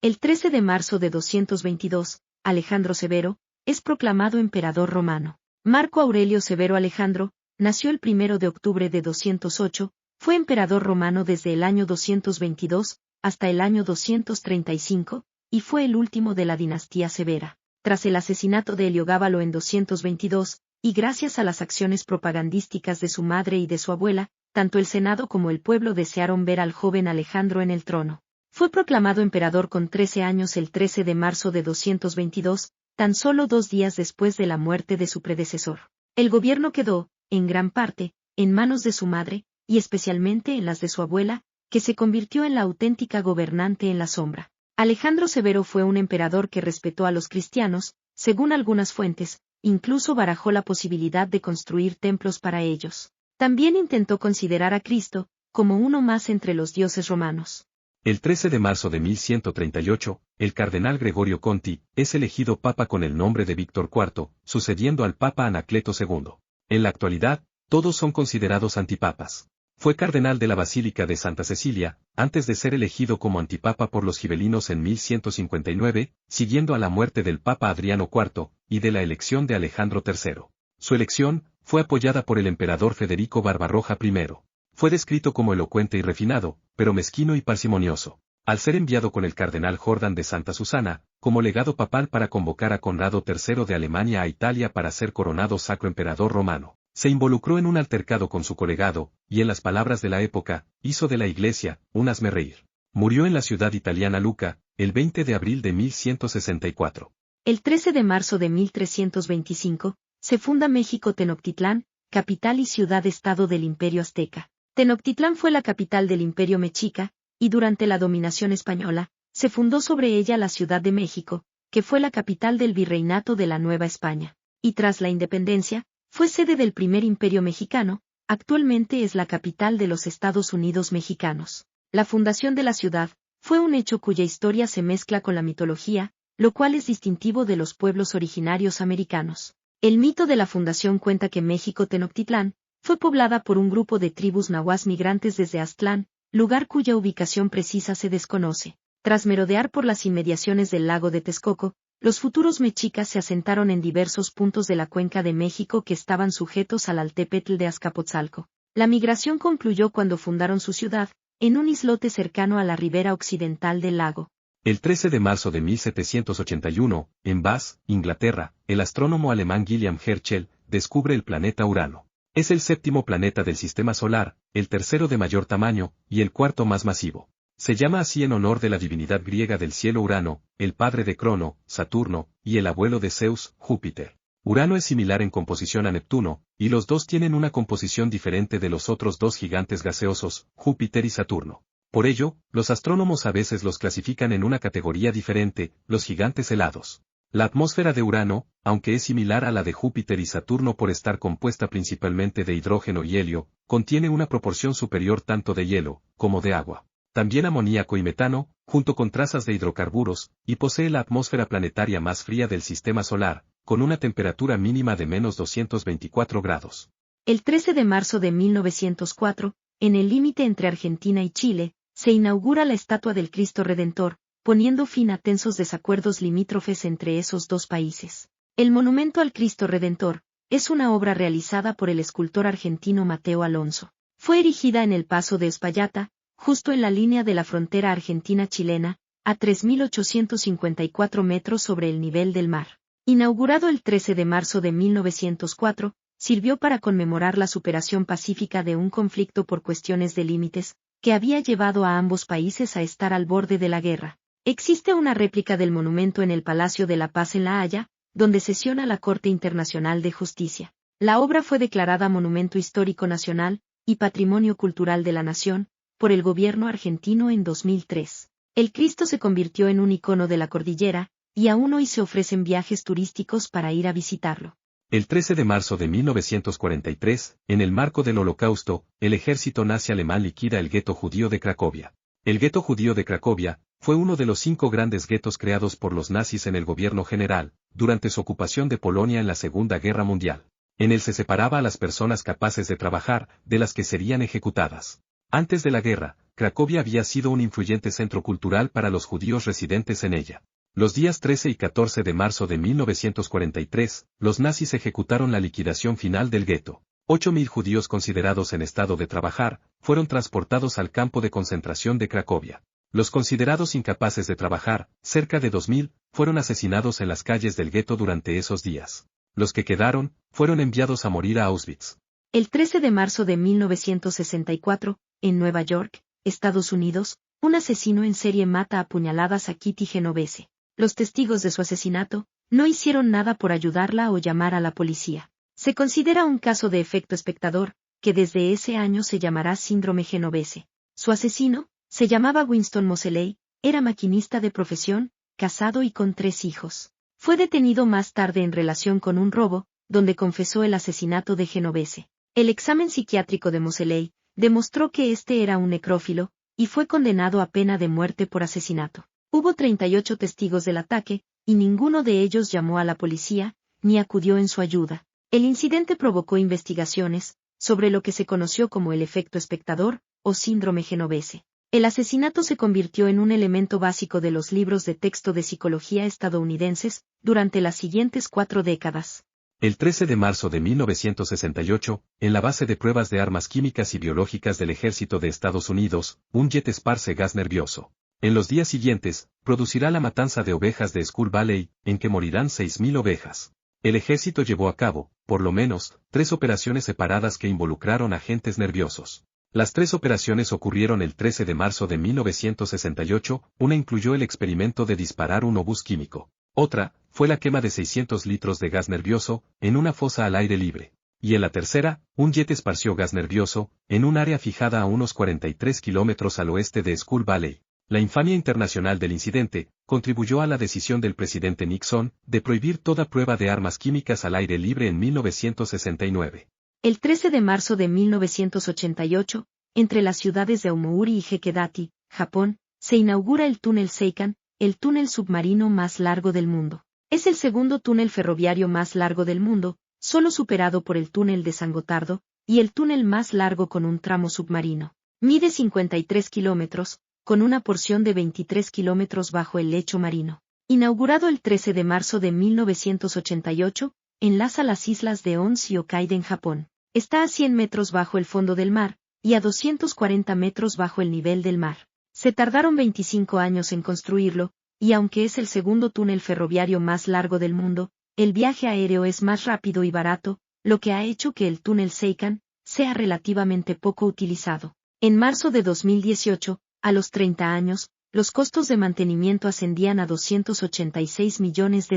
El 13 de marzo de 222, Alejandro Severo es proclamado emperador romano. Marco Aurelio Severo Alejandro nació el 1 de octubre de 208, fue emperador romano desde el año 222 hasta el año 235, y fue el último de la dinastía Severa. Tras el asesinato de Heliogábalo en 222, y gracias a las acciones propagandísticas de su madre y de su abuela, tanto el Senado como el pueblo desearon ver al joven Alejandro en el trono. Fue proclamado emperador con 13 años el 13 de marzo de 222, tan solo 2 días después de la muerte de su predecesor. El gobierno quedó, en gran parte, en manos de su madre, y especialmente en las de su abuela, que se convirtió en la auténtica gobernante en la sombra. Alejandro Severo fue un emperador que respetó a los cristianos, según algunas fuentes, incluso barajó la posibilidad de construir templos para ellos. También intentó considerar a Cristo como uno más entre los dioses romanos. El 13 de marzo de 1138, el cardenal Gregorio Conti es elegido papa con el nombre de Víctor IV, sucediendo al papa Anacleto II. En la actualidad, todos son considerados antipapas. Fue cardenal de la Basílica de Santa Cecilia, antes de ser elegido como antipapa por los gibelinos en 1159, siguiendo a la muerte del papa Adriano IV, y de la elección de Alejandro III. Su elección fue apoyada por el emperador Federico Barbarroja I. Fue descrito como elocuente y refinado, pero mezquino y parsimonioso. Al ser enviado con el cardenal Jordan de Santa Susana, como legado papal para convocar a Conrado III de Alemania a Italia para ser coronado sacro emperador romano, se involucró en un altercado con su colegado, y en las palabras de la época, hizo de la iglesia un hazmerreír. Murió en la ciudad italiana Lucca, el 20 de abril de 1164. El 13 de marzo de 1325, se funda México Tenochtitlán, capital y ciudad-estado del Imperio Azteca. Tenochtitlán fue la capital del Imperio Mexica, y durante la dominación española, se fundó sobre ella la Ciudad de México, que fue la capital del Virreinato de la Nueva España. Y tras la independencia, fue sede del primer Imperio Mexicano, actualmente es la capital de los Estados Unidos mexicanos. La fundación de la ciudad fue un hecho cuya historia se mezcla con la mitología, lo cual es distintivo de los pueblos originarios americanos. El mito de la fundación cuenta que México Tenochtitlán fue poblada por un grupo de tribus nahuas migrantes desde Aztlán, lugar cuya ubicación precisa se desconoce. Tras merodear por las inmediaciones del lago de Texcoco, los futuros mexicas se asentaron en diversos puntos de la cuenca de México que estaban sujetos al Altepetl de Azcapotzalco. La migración concluyó cuando fundaron su ciudad, en un islote cercano a la ribera occidental del lago. El 13 de marzo de 1781, en Bath, Inglaterra, el astrónomo alemán William Herschel descubre el planeta Urano. Es el 7º planeta del sistema solar, el 3º de mayor tamaño, y el 4º más masivo. Se llama así en honor de la divinidad griega del cielo Urano, el padre de Crono, Saturno, y el abuelo de Zeus, Júpiter. Urano es similar en composición a Neptuno, y los dos tienen una composición diferente de los otros dos gigantes gaseosos, Júpiter y Saturno. Por ello, los astrónomos a veces los clasifican en una categoría diferente, los gigantes helados. La atmósfera de Urano, aunque es similar a la de Júpiter y Saturno por estar compuesta principalmente de hidrógeno y helio, contiene una proporción superior tanto de hielo, como de agua. También amoníaco y metano, junto con trazas de hidrocarburos, y posee la atmósfera planetaria más fría del sistema solar, con una temperatura mínima de menos 224 grados. El 13 de marzo de 1904, en el límite entre Argentina y Chile, se inaugura la estatua del Cristo Redentor, poniendo fin a tensos desacuerdos limítrofes entre esos dos países. El monumento al Cristo Redentor es una obra realizada por el escultor argentino Mateo Alonso. Fue erigida en el Paso de Uspallata, justo en la línea de la frontera argentina-chilena, a 3.854 metros sobre el nivel del mar. Inaugurado el 13 de marzo de 1904, sirvió para conmemorar la superación pacífica de un conflicto por cuestiones de límites, que había llevado a ambos países a estar al borde de la guerra. Existe una réplica del monumento en el Palacio de la Paz en La Haya, donde sesiona la Corte Internacional de Justicia. La obra fue declarada Monumento Histórico Nacional y Patrimonio Cultural de la Nación por el gobierno argentino en 2003. El Cristo se convirtió en un icono de la cordillera, y aún hoy se ofrecen viajes turísticos para ir a visitarlo. El 13 de marzo de 1943, en el marco del Holocausto, el ejército nazi alemán liquida el gueto judío de Cracovia. El gueto judío de Cracovia fue uno de los 5 grandes guetos creados por los nazis en el gobierno general, durante su ocupación de Polonia en la Segunda Guerra Mundial. En él se separaba a las personas capaces de trabajar, de las que serían ejecutadas. Antes de la guerra, Cracovia había sido un influyente centro cultural para los judíos residentes en ella. Los días 13 y 14 de marzo de 1943, los nazis ejecutaron la liquidación final del gueto. 8.000 judíos considerados en estado de trabajar, fueron transportados al campo de concentración de Cracovia. Los considerados incapaces de trabajar, cerca de 2.000, fueron asesinados en las calles del gueto durante esos días. Los que quedaron, fueron enviados a morir a Auschwitz. El 13 de marzo de 1964, en Nueva York, Estados Unidos, un asesino en serie mata a puñaladas a Kitty Genovese. Los testigos de su asesinato no hicieron nada por ayudarla o llamar a la policía. Se considera un caso de efecto espectador, que desde ese año se llamará síndrome Genovese. Su asesino, se llamaba Winston Moseley, era maquinista de profesión, casado y con 3 hijos. Fue detenido más tarde en relación con un robo, donde confesó el asesinato de Genovese. El examen psiquiátrico de Moseley demostró que este era un necrófilo, y fue condenado a pena de muerte por asesinato. Hubo 38 testigos del ataque, y ninguno de ellos llamó a la policía, ni acudió en su ayuda. El incidente provocó investigaciones sobre lo que se conoció como el efecto espectador, o síndrome Genovese. El asesinato se convirtió en un elemento básico de los libros de texto de psicología estadounidenses durante las siguientes 4 décadas. El 13 de marzo de 1968, en la base de pruebas de armas químicas y biológicas del Ejército de Estados Unidos, un jet esparce gas nervioso. En los días siguientes, producirá la matanza de ovejas de Skull Valley, en que morirán 6.000 ovejas. El ejército llevó a cabo, por lo menos, 3 operaciones separadas que involucraron agentes nerviosos. Las 3 operaciones ocurrieron el 13 de marzo de 1968, una incluyó el experimento de disparar un obús químico. Otra, fue la quema de 600 litros de gas nervioso, en una fosa al aire libre. Y en la tercera, un jet esparció gas nervioso, en un área fijada a unos 43 kilómetros al oeste de Skull Valley. La infamia internacional del incidente contribuyó a la decisión del presidente Nixon de prohibir toda prueba de armas químicas al aire libre en 1969. El 13 de marzo de 1988, entre las ciudades de Aomori y Hakodate, Japón, se inaugura el túnel Seikan, el túnel submarino más largo del mundo. Es el segundo túnel ferroviario más largo del mundo, solo superado por el túnel de San Gotardo, y el túnel más largo con un tramo submarino. Mide 53 kilómetros, con una porción de 23 kilómetros bajo el lecho marino. Inaugurado el 13 de marzo de 1988, enlaza las islas de Ons y Hokkaido en Japón. Está a 100 metros bajo el fondo del mar, y a 240 metros bajo el nivel del mar. Se tardaron 25 años en construirlo, y aunque es el segundo túnel ferroviario más largo del mundo, el viaje aéreo es más rápido y barato, lo que ha hecho que el túnel Seikan sea relativamente poco utilizado. En marzo de 2018, a los 30 años, los costos de mantenimiento ascendían a $286 millones.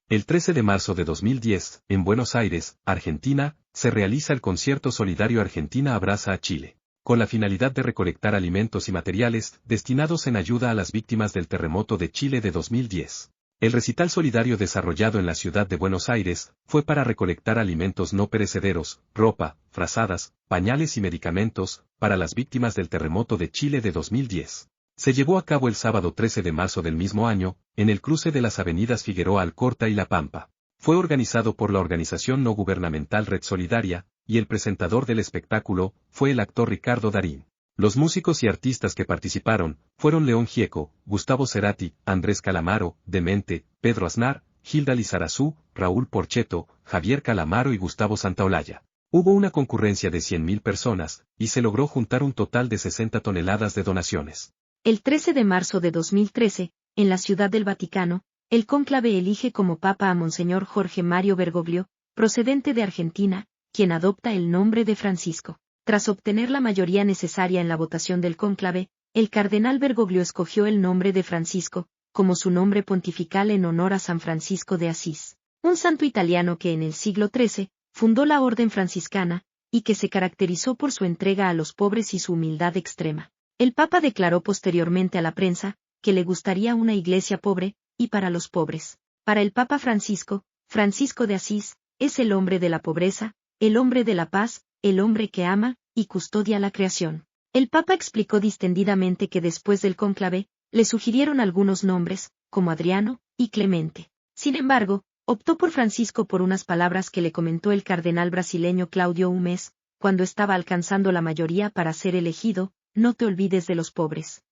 El 13 de marzo de 2010, en Buenos Aires, Argentina, se realiza el concierto solidario Argentina Abraza a Chile, con la finalidad de recolectar alimentos y materiales destinados en ayuda a las víctimas del terremoto de Chile de 2010. El recital solidario desarrollado en la ciudad de Buenos Aires fue para recolectar alimentos no perecederos, ropa, frazadas, pañales y medicamentos para las víctimas del terremoto de Chile de 2010. Se llevó a cabo el sábado 13 de marzo del mismo año, en el cruce de las avenidas Figueroa Alcorta y La Pampa. Fue organizado por la organización no gubernamental Red Solidaria, y el presentador del espectáculo fue el actor Ricardo Darín. Los músicos y artistas que participaron fueron León Gieco, Gustavo Cerati, Andrés Calamaro, Demente, Pedro Aznar, Gilda Lizarazu, Raúl Porchetto, Javier Calamaro y Gustavo Santaolalla. Hubo una concurrencia de 100.000 personas, y se logró juntar un total de 60 toneladas de donaciones. El 13 de marzo de 2013, en la Ciudad del Vaticano, el cónclave elige como papa a Monseñor Jorge Mario Bergoglio, procedente de Argentina, quien adopta el nombre de Francisco. Tras obtener la mayoría necesaria en la votación del cónclave, el cardenal Bergoglio escogió el nombre de Francisco, como su nombre pontifical en honor a San Francisco de Asís, un santo italiano que en el siglo XIII fundó la orden franciscana, y que se caracterizó por su entrega a los pobres y su humildad extrema. El Papa declaró posteriormente a la prensa que le gustaría una iglesia pobre, y para los pobres. Para el Papa Francisco, Francisco de Asís, es el hombre de la pobreza, el hombre de la paz, el hombre que ama y custodia la creación. El Papa explicó distendidamente que después del cónclave, le sugirieron algunos nombres, como Adriano y Clemente. Sin embargo, optó por Francisco por unas palabras que le comentó el cardenal brasileño Claudio Humés, cuando estaba alcanzando la mayoría para ser elegido: no te olvides de los pobres.